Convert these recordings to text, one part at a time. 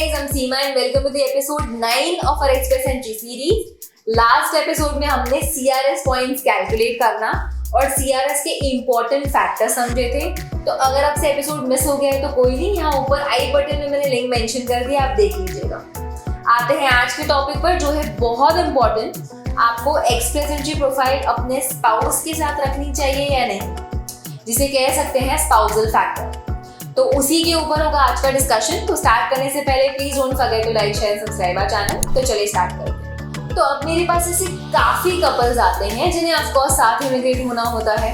guys, I'm Seema and welcome to the episode 9 of our Express Entry series. Last episode में हमने CRS points calculate करना और CRS के important factors समझे थे। तो अगर आपसे एपिसोड मिस हो गया है तो कोई नहीं, यहाँ ऊपर आई बटन में मैंने लिंक मेंशन कर दिया, आप देख लीजिएगा। आते हैं आज के टॉपिक पर जो है बहुत इम्पोर्टेंट। आपको एक्सप्रेस एंट्री प्रोफाइल अपने स्पाउस के साथ रखनी चाहिए या नहीं, जिसे कह सकते हैं स्पाउसल फैक्टर। तो उसी के ऊपर होगा आज का डिस्कशन। तो स्टार्ट करने से पहले please don't forget to like share subscribe our channel. तो चलिए स्टार्ट करते हैं। तो अब मेरे पास ऐसे काफी कपल्स आते हैं जिन्हें ऑफ कोर्स साथ इमिग्रेट होना होता है।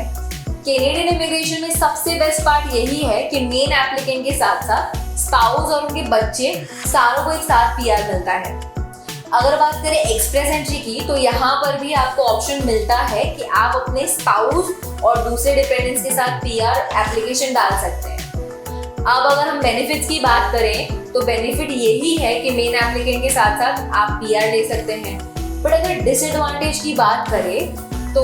कैनेडियन इमिग्रेशन में सबसे बेस्ट पार्ट यही है कि मेन एप्लीकेंट के साथ साथ स्पाउस और उनके बच्चे सारों को एक साथ पीआर मिलता है। अगर बात करें एक्सप्रेस एंट्री की तो यहाँ पर भी आपको ऑप्शन मिलता है कि आप अपने स्पाउस और दूसरे डिपेंडेंट्स के साथ पीआर एप्लीकेशन डाल सकते हैं। अब अगर हम बेनिफिट्स की बात करें तो बेनिफिट यही है कि मेन एप्लीकेंट के साथ साथ आप पीआर ले सकते हैं। बट अगर डिसएडवांटेज की बात करें तो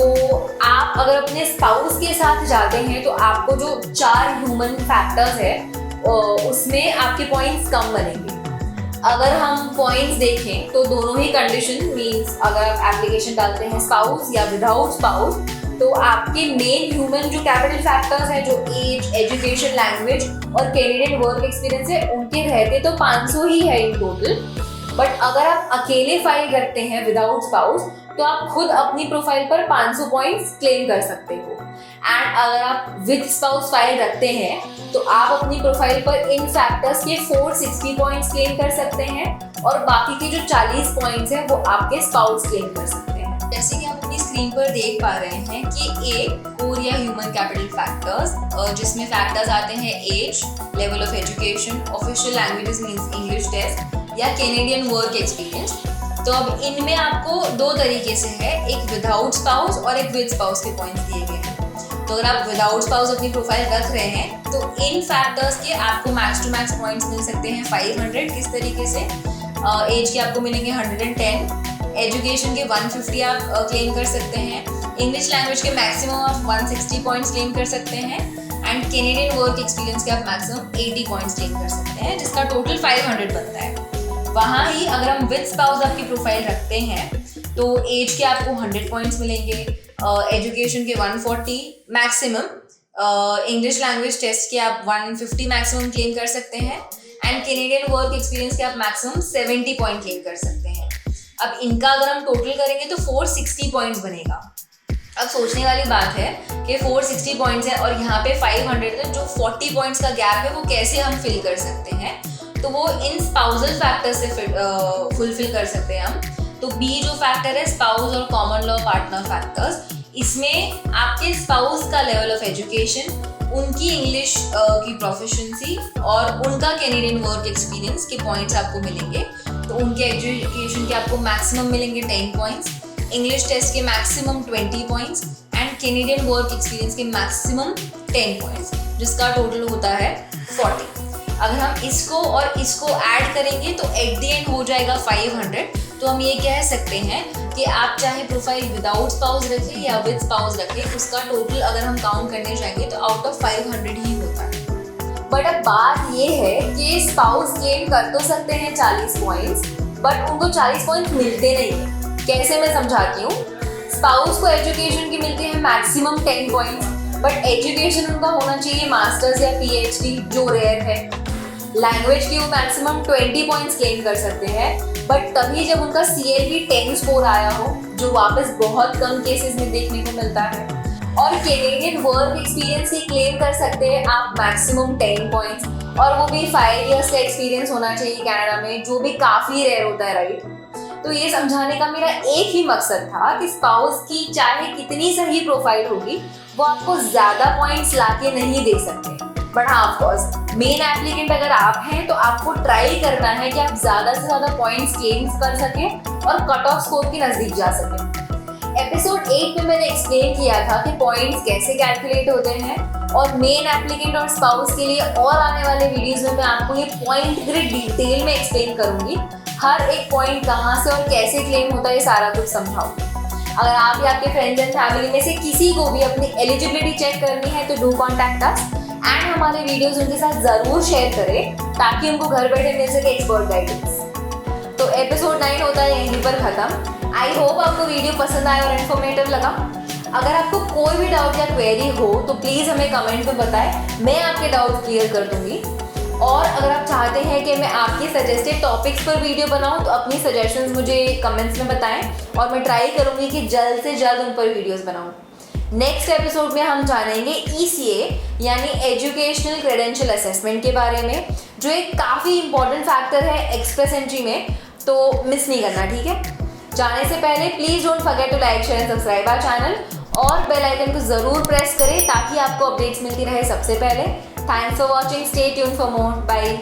आप अगर अपने स्पाउस के साथ जाते हैं तो आपको जो 4 ह्यूमन फैक्टर्स है उसमें आपके पॉइंट्स कम बनेंगे। अगर हम पॉइंट्स देखें तो दोनों ही कंडीशन मींस अगर आप एप्लीकेशन डालते हैं स्पाउस या विदाउट स्पाउस तो आपके मेन ह्यूमन जो कैपिटल फैक्टर्स है, जो एज, एजुकेशन, लैंग्वेज और कैनेडियन वर्क एक्सपीरियंस है, उनके रहते तो 500 ही है इन टोटल। बट अगर आप अकेले फाइल रखते हैं विदाउट स्पाउस तो आप खुद अपनी प्रोफाइल पर 500 पॉइंट्स क्लेम कर सकते हो। एंड अगर आप विद स्पाउस फाइल रखते हैं तो आप अपनी प्रोफाइल पर इन फैक्टर्स के 460 पॉइंट्स क्लेम कर सकते हैं और बाकी के जो 40 पॉइंट्स हैं वो आपके स्पाउस क्लेम कर सकते हैं। जैसे कि आप अपनी स्क्रीन पर देख पा रहे हैं कि ए कोर या ह्यूमन कैपिटल फैक्टर्स, जिसमें फैक्टर्स आते हैं age, level of education, official languages means English test या कैनेडियन वर्क एक्सपीरियंस। तो अब इनमें आपको 2 तरीके से है, एक विदाउट स्पाउस और एक विद स्पाउस के पॉइंट्स दिए गए हैं। तो अगर आप विदाउट स्पाउस अपनी प्रोफाइल रख रहे हैं तो इन फैक्टर्स के आपको मैक्स टू मैक्स पॉइंट्स मिल सकते हैं 500। किस तरीके से? एज के आपको मिलेंगे 110, एजुकेशन के 150 आप क्लेम कर सकते हैं, इंग्लिश लैंग्वेज के मैक्सिमम आप 160 पॉइंट्स क्लेम कर सकते हैं एंड कैनेडियन वर्क एक्सपीरियंस के आप मैक्सिमम 80 पॉइंट्स क्लेम कर सकते हैं, जिसका टोटल 500 बनता है। वहाँ ही अगर हम विद स्पाउस आपकी प्रोफाइल रखते हैं तो एज के आपको 100 पॉइंट्स मिलेंगे, एजुकेशन के 140 मैक्सिमम, इंग्लिश लैंग्वेज टेस्ट के आप 150 मैक्सिमम क्लेम कर सकते हैं एंड कैनेडियन वर्क एक्सपीरियंस के आप मैक्सिमम 70 पॉइंट क्लेम कर सकते हैं। अब इनका अगर हम टोटल करेंगे तो 460 पॉइंट्स बनेगा। अब सोचने वाली बात है कि 460 पॉइंट्स है और यहाँ पे 500 है, जो 40 पॉइंट्स का गैप है वो कैसे हम फिल कर सकते हैं? तो वो इन स्पाउसल फैक्टर से फुलफिल कर सकते हैं हम। तो बी जो फैक्टर है स्पाउस और कॉमन लॉ पार्टनर फैक्टर्स, इसमें आपके स्पाउस का लेवल ऑफ एजुकेशन, उनकी इंग्लिश की प्रोफिशिएंसी और उनका कैनेडियन वर्क एक्सपीरियंस के पॉइंट्स आपको मिलेंगे। तो उनके एजुकेशन के आपको मैक्सिमम मिलेंगे 10 पॉइंट्स, इंग्लिश टेस्ट के maximum 20 points and Canadian work experience के मैक्सिमम 10 पॉइंट्स, जिसका टोटल होता है 40। अगर हम इसको और इसको ऐड करेंगे तो एट द एंड हो जाएगा 500। तो हम ये कह सकते हैं कि आप चाहे प्रोफाइल विदाउट स्पाउस रखें या विद स्पाउस रखें, उसका टोटल अगर हम काउंट करने जाएंगे तो आउट ऑफ 500 ही होता है। बट अब बात ये है कि स्पाउस क्लेम कर तो सकते हैं 40 पॉइंट्स, बट उनको 40 पॉइंट्स मिलते नहीं है। कैसे, मैं समझाती हूँ। स्पाउस को एजुकेशन की मिलते हैं मैक्सिमम 10 पॉइंट्स, बट एजुकेशन उनका होना चाहिए मास्टर्स या PhD, जो रेयर है। लैंग्वेज की वो मैक्सिमम 20 पॉइंट्स क्लेम कर सकते हैं, बट तभी जब उनका CLB 10 स्कोर आया हो, जो वापस बहुत कम केसेस में देखने को मिलता है। और कैनेडियन वर्क एक्सपीरियंस ही क्लेम कर सकते हैं आप मैक्सिमम 10 पॉइंट्स, और वो भी 5 इयर्स का एक्सपीरियंस होना चाहिए कनाडा में, जो भी काफ़ी रेयर होता है, राइट। तो ये समझाने का मेरा एक ही मकसद था कि स्पाउस की चाहे कितनी सही प्रोफाइल होगी वो आपको ज़्यादा पॉइंट्स लाके नहीं दे सकते। बट हाँ, ऑफ कोर्स मेन एप्लीकेंट अगर आप हैं तो आपको ट्राई करना है कि आप ज़्यादा से ज़्यादा पॉइंट्स क्लेम कर सकें और कट ऑफ स्कोर के नज़दीक जा सकें। एपिसोड 8 में मैंने एक्सप्लेन किया था कि पॉइंट्स कैसे कैलकुलेट होते हैं, और मेन एप्लीकेंट और स्पाउस के लिए और आने वाले वीडियोस में मैं आपको ये पॉइंट ग्रिड डिटेल में एक्सप्लेन करूंगी। हर एक पॉइंट कहाँ से और कैसे क्लेम होता है, ये सारा कुछ समझाऊंगी। अगर आप या आपके फ्रेंड्स एंड फैमिली में से किसी को भी अपनी एलिजिबिलिटी चेक करनी है तो डू कॉन्टैक्ट अस एंड हमारे वीडियोस उनके साथ ज़रूर शेयर करें ताकि उनको घर बैठे मिल सके एक्सपर्ट गाइडेंस। तो एपिसोड 9 होता है यहीं पर ख़त्म। आई होप आपको वीडियो पसंद आया और इन्फॉर्मेटिव लगा। अगर आपको कोई भी डाउट या क्वेरी हो तो प्लीज़ हमें कमेंट में बताएं, मैं आपके डाउट क्लियर कर दूंगी। और अगर आप चाहते हैं कि मैं आपके सजेस्टेड टॉपिक्स पर वीडियो बनाऊं तो अपनी सजेशंस मुझे कमेंट्स में बताएं और मैं ट्राई करूंगी कि जल्द से जल्द उन पर वीडियोस बनाऊं। नेक्स्ट एपिसोड में हम जानेंगे ECA यानी एजुकेशनल क्रेडेंशियल असेसमेंट के बारे में, जो एक काफ़ी इंपॉर्टेंट फैक्टर है एक्सप्रेस एंट्री में, तो मिस नहीं करना, ठीक है। जाने से पहले please don't forget to like share and subscribe our channel और बेल आइकन को ज़रूर प्रेस करें ताकि आपको अपडेट्स मिलती रहे सबसे पहले। Thanks for watching, stay tuned for more, bye.